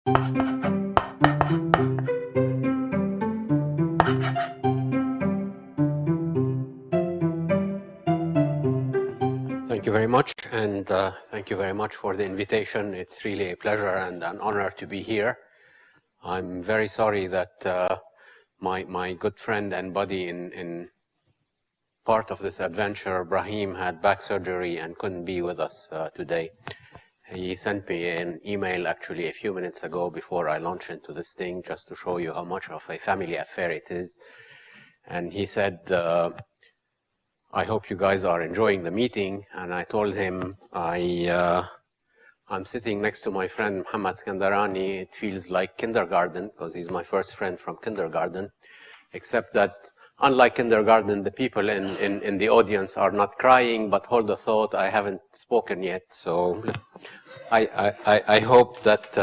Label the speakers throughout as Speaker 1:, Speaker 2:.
Speaker 1: Thank you very much, and thank you very much for the invitation. It's really a pleasure and an honor to be here. I'm very sorry that my good friend and buddy in part of this adventure, Brahim, had back surgery and couldn't be with us today. He sent me an email actually a few minutes ago before I launched into this thing, just to show you how much of a family affair it is. And he said, I hope you guys are enjoying the meeting. And I told him, I'm sitting next to my friend Muhammad Skandarani. It feels like kindergarten, because he's my first friend from kindergarten, except that unlike kindergarten, the people in the audience are not crying, but hold the thought, I haven't spoken yet. So I hope that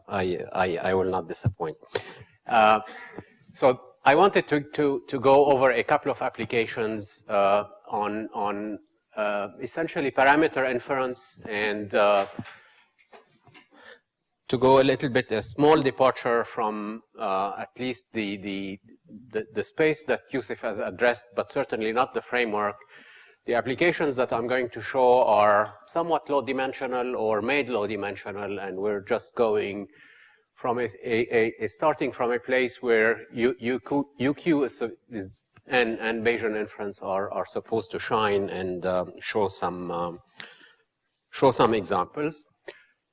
Speaker 1: I will not disappoint. So I wanted to go over a couple of applications on essentially parameter inference, and to go a little bit a small departure from at least the space that Yusuf has addressed, but certainly not the framework. The applications that I'm going to show are somewhat low-dimensional or made low-dimensional, and we're just going from starting from a place where UQ is and Bayesian inference are supposed to shine, and show some examples.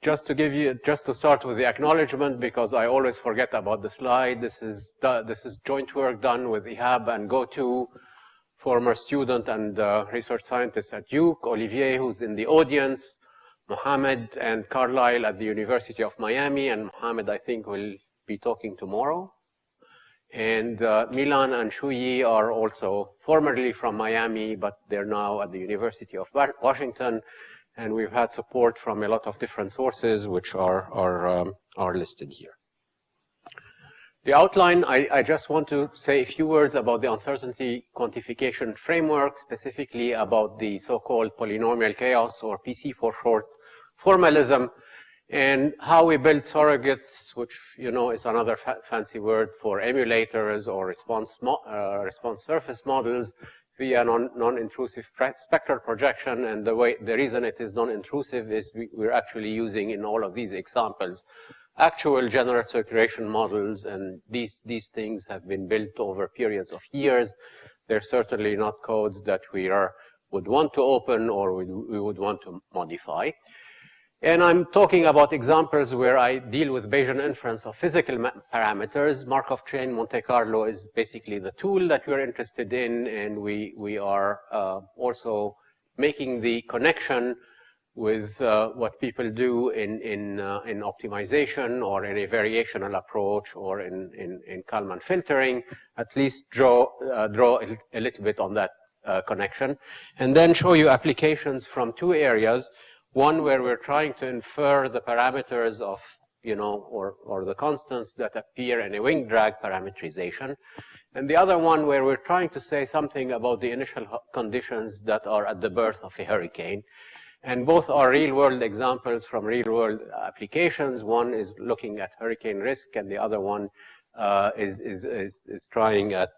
Speaker 1: Just to start with the acknowledgement, because I always forget about the slide. This is joint work done with Ihab and GoTo, former student and research scientist at Duke, Olivier, who's in the audience, Mohammed and Carlisle at the University of Miami, and Mohammed, I think, will be talking tomorrow. And Milan and Shuyi are also formerly from Miami, but they're now at the University of Washington. And we've had support from a lot of different sources, which are listed here. The outline, I just want to say a few words about the uncertainty quantification framework, specifically about the so-called polynomial chaos, or PC for short, formalism, and how we build surrogates, which is another fancy word for emulators or response surface models, via non-intrusive spectral projection. And the reason it is non-intrusive is we're actually using in all of these examples actual general circulation models, and these things have been built over periods of years. They're certainly not codes that we would want to open or we would want to modify. And I'm talking about examples where I deal with Bayesian inference of physical parameters. Markov chain Monte Carlo is basically the tool that we're interested in, and we are also making the connection with what people do in optimization, or in a variational approach, or in Kalman filtering. At least draw a little bit on that connection, and then show you applications from two areas. One where we're trying to infer the parameters of, or the constants that appear in a wing drag parameterization. And the other one where we're trying to say something about the initial conditions that are at the birth of a hurricane. And both are real-world examples from real-world applications. One is looking at hurricane risk, and the other one is trying at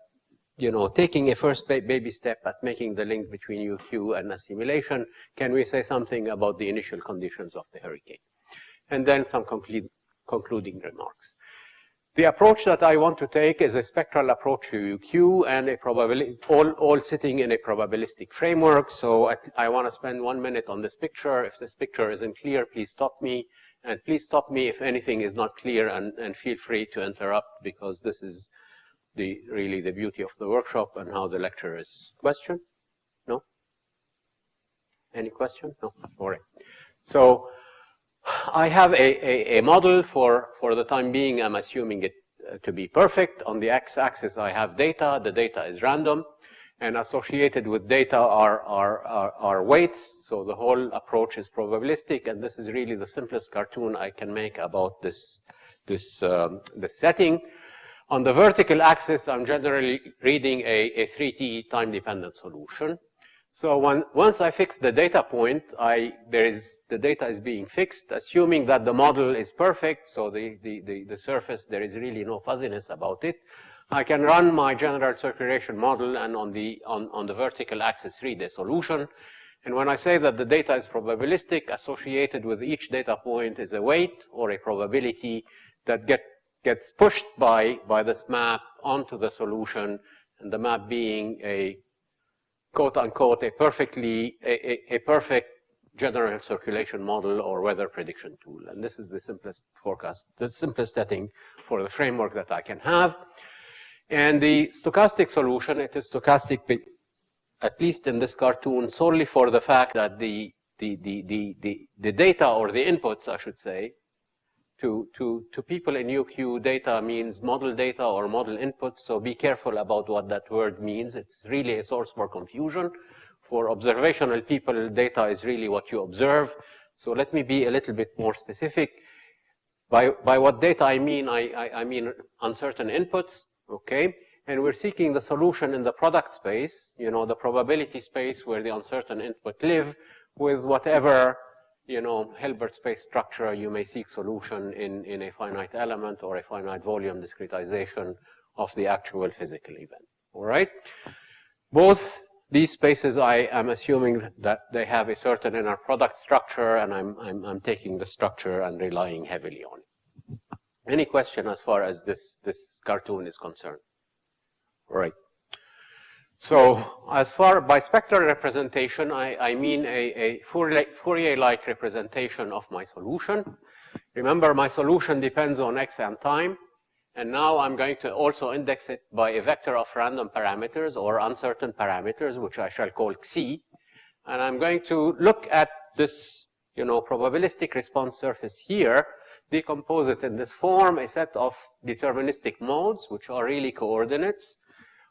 Speaker 1: taking a first baby step at making the link between UQ and assimilation. Can we say something about the initial conditions of the hurricane? And then some concluding remarks. The approach that I want to take is a spectral approach to UQ, and a probability, all sitting in a probabilistic framework. So I want to spend 1 minute on this picture. If this picture isn't clear, please stop me. And please stop me if anything is not clear, and feel free to interrupt, because this is really the beauty of the workshop and how the lecture is. Question? No? Any question? No? All right. So I have a model for the time being. I'm assuming it to be perfect. On the x-axis, I have data. The data is random, and associated with data are weights. So the whole approach is probabilistic, and this is really the simplest cartoon I can make about this setting. On the vertical axis, I'm generally reading a 3T time-dependent solution. So once I fix the data point, the data is being fixed, assuming that the model is perfect, so the surface, there is really no fuzziness about it. I can run my general circulation model, and on the vertical axis read a solution. And when I say that the data is probabilistic, associated with each data point is a weight or a probability that gets pushed by this map onto the solution, and the map being a quote-unquote a perfect general circulation model or weather prediction tool. And this is the simplest forecast, the simplest setting for the framework that I can have. And the stochastic solution, it is stochastic, at least in this cartoon, solely for the fact that the data, or the inputs, I should say, to people in UQ, data means model data or model inputs, so be careful about what that word means. It's really a source for confusion. For observational people, data is really what you observe. So let me be a little bit more specific. By what data I mean, I mean uncertain inputs, okay? And we're seeking the solution in the product space, you know, the probability space where the uncertain input live, with whatever, you know, Hilbert space structure you may seek solution in a finite element or a finite volume discretization of the actual physical event. All right? Both these spaces, I am assuming that they have a certain inner product structure, and I'm taking the structure and relying heavily on it. Any question as far as this cartoon is concerned? All right. So as far by spectral representation, I mean a Fourier-like representation of my solution. Remember, my solution depends on x and time. And now I'm going to also index it by a vector of random parameters or uncertain parameters, which I shall call xi. And I'm going to look at this, you know, probabilistic response surface here, decompose it in this form, a set of deterministic modes, which are really coordinates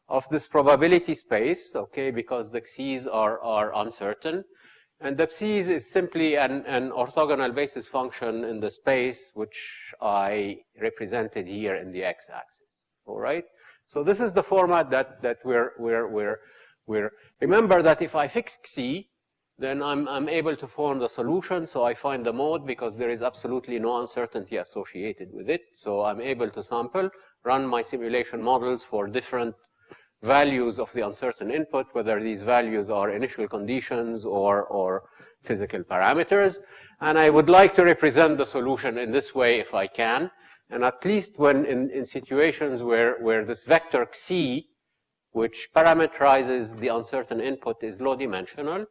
Speaker 1: of this probability space, okay, because the x's are uncertain. And the x's is simply an orthogonal basis function in the space, which I represented here in the x-axis. All right. So this is the format that we're. Remember that if I fix xi, then I'm able to form the solution. So I find the mode because there is absolutely no uncertainty associated with it. So I'm able to sample, run my simulation models for different values of the uncertain input, whether these values are initial conditions or physical parameters. And I would like to represent the solution in this way if I can. And at least when in situations where this vector xi, which parameterizes the uncertain input, is low dimensional,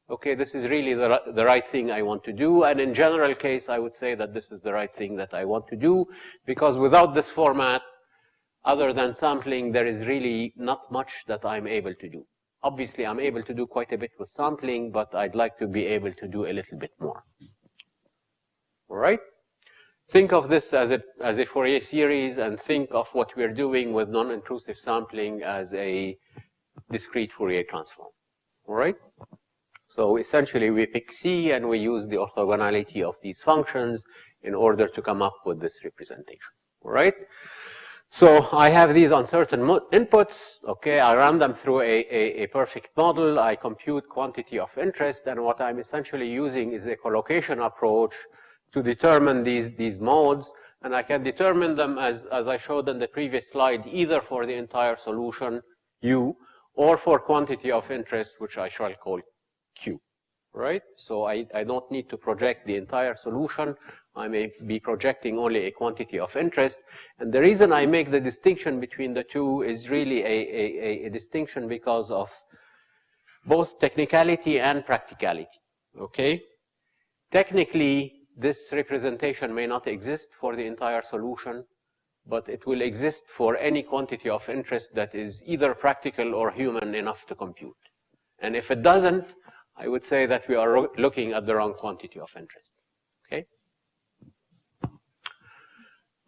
Speaker 1: okay, this is really the right thing I want to do. And in general case, I would say that this is the right thing that I want to do, because without this format, other than sampling, there is really not much that I'm able to do. Obviously, I'm able to do quite a bit with sampling, but I'd like to be able to do a little bit more. All right? Think of this as a Fourier series, and think of what we're doing with non-intrusive sampling as a discrete Fourier transform. All right? So essentially, we pick C, and we use the orthogonality of these functions in order to come up with this representation. All right? So I have these uncertain inputs, okay, I run them through a perfect model, I compute quantity of interest, and what I'm essentially using is a collocation approach to determine these modes, and I can determine them as I showed in the previous slide, either for the entire solution, U, or for quantity of interest, which I shall call Q, right? So I don't need to project the entire solution. I may be projecting only a quantity of interest. And the reason I make the distinction between the two is really a distinction because of both technicality and practicality, okay? Technically, this representation may not exist for the entire solution, but it will exist for any quantity of interest that is either practical or human enough to compute. And if it doesn't, I would say that we are looking at the wrong quantity of interest, okay?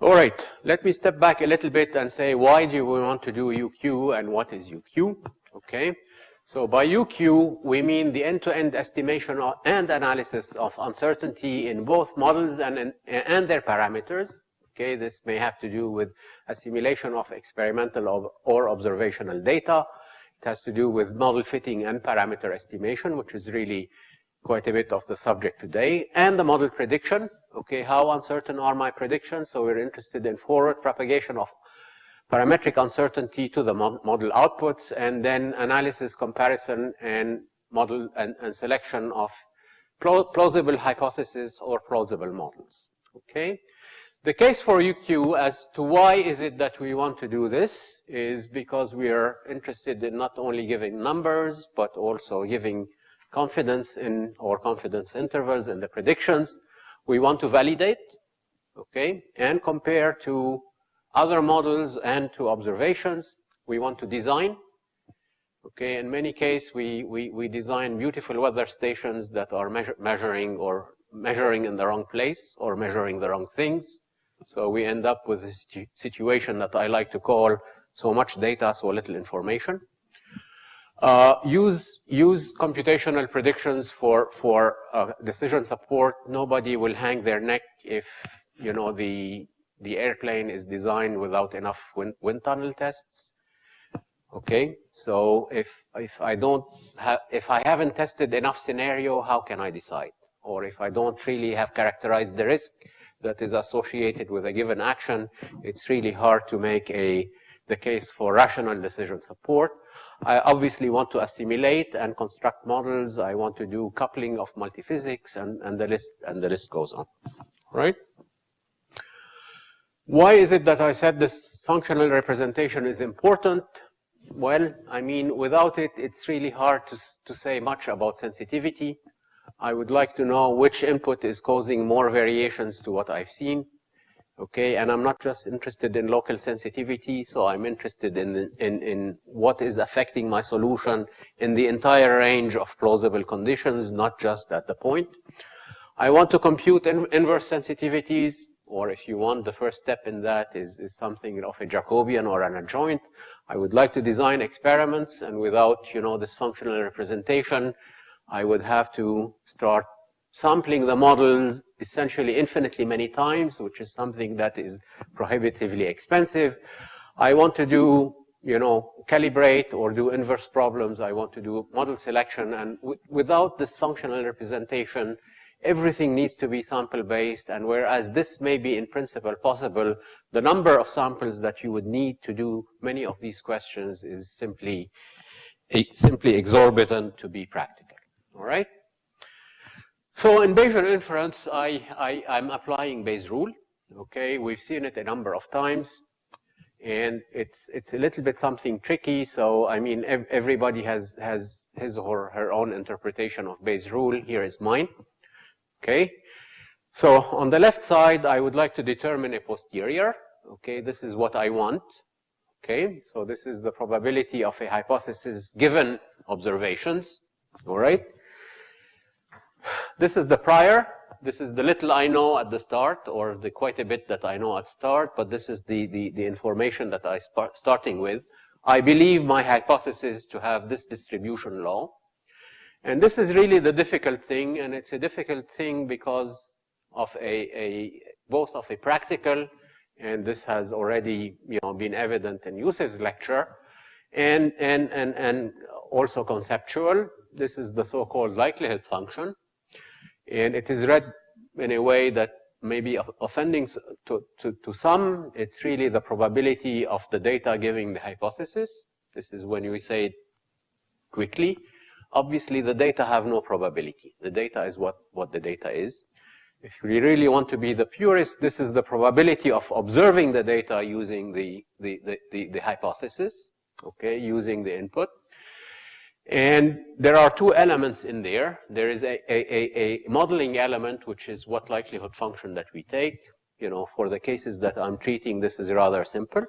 Speaker 1: All right, let me step back a little bit and say, why do we want to do UQ and what is UQ? Okay, so by UQ, we mean the end-to-end estimation and analysis of uncertainty in both models and their parameters. Okay, this may have to do with assimilation of experimental or observational data. It has to do with model fitting and parameter estimation, which is really quite a bit of the subject today, and the model prediction. Okay, how uncertain are my predictions? So we're interested in forward propagation of parametric uncertainty to the model outputs, and then analysis, comparison, and model and selection of plausible hypotheses or plausible models. Okay. The case for UQ as to why is it that we want to do this is because we are interested in not only giving numbers, but also giving confidence in or confidence intervals in the predictions. We want to validate, okay, and compare to other models and to observations. We want to design. Okay, in many cases, we design beautiful weather stations that are measuring in the wrong place or measuring the wrong things. So we end up with a situation that I like to call so much data, so little information. Use computational predictions for decision support. Nobody will hang their neck if the airplane is designed without enough wind tunnel tests. Okay, so if I haven't tested enough scenario, how can I decide? Or if I don't really have characterized the risk that is associated with a given action, it's really hard to make the case for rational decision support. I obviously want to assimilate and construct models. I want to do coupling of multiphysics, and the list goes on. Right? Why is it that I said this functional representation is important? Well, I mean, without it, it's really hard to say much about sensitivity. I would like to know which input is causing more variations to what I've seen. Okay, and I'm not just interested in local sensitivity, so I'm interested in what is affecting my solution in the entire range of plausible conditions, not just at the point. I want to compute inverse sensitivities, or if you want, the first step in that is something of a Jacobian or an adjoint. I would like to design experiments, and without, this functional representation, I would have to start sampling the models essentially infinitely many times, which is something that is prohibitively expensive. I want to do, calibrate or do inverse problems. I want to do model selection, and without this functional representation, everything needs to be sample-based, and whereas this may be in principle possible, the number of samples that you would need to do many of these questions is simply exorbitant to be practical. All right? So in Bayesian inference, I'm applying Bayes' rule. Okay, we've seen it a number of times, and it's a little bit something tricky. So I mean, everybody has his or her own interpretation of Bayes' rule. Here is mine. Okay, so on the left side, I would like to determine a posterior. Okay, this is what I want. Okay, so this is the probability of a hypothesis given observations. All right. This is the prior. This is the little I know at the start, or the quite a bit that I know at start, but this is the information that I starting with. I believe my hypothesis to have this distribution law. And this is really the difficult thing, and it's a difficult thing because of both of a practical, and this has already been evident in Yusuf's lecture, and also conceptual. This is the so-called likelihood function. And it is read in a way that may be offending to some. It's really the probability of the data giving the hypothesis. This is when we say it quickly. Obviously, the data have no probability. The data is what the data is. If we really want to be the purist, this is the probability of observing the data using the hypothesis, okay, using the input. And there are two elements in there. There is a modeling element, which is what likelihood function that we take. For the cases that I'm treating, this is rather simple.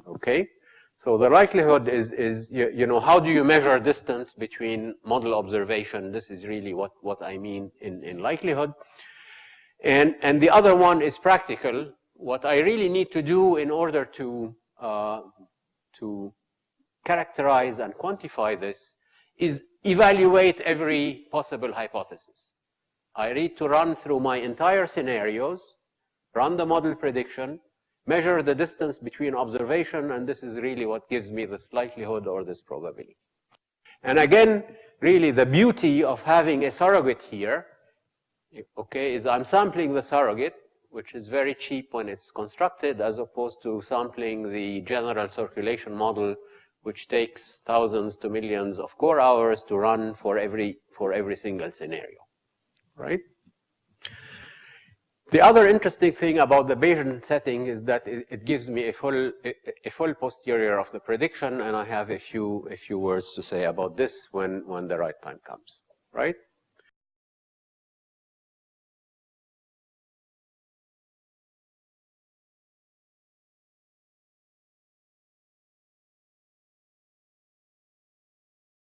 Speaker 1: Okay. So the likelihood is how do you measure distance between model observation? This is really what I mean in likelihood. And the other one is practical. What I really need to do in order to characterize and quantify this is evaluate every possible hypothesis. I need to run through my entire scenarios, run the model prediction, measure the distance between observation, and this is really what gives me this likelihood or this probability. And again, really the beauty of having a surrogate here, okay, is I'm sampling the surrogate, which is very cheap when it's constructed, as opposed to sampling the general circulation model, which takes thousands to millions of core hours to run for every single scenario, right? The other interesting thing about the Bayesian setting is that it gives me a full posterior of the prediction, and I have a few words to say about this when the right time comes, right?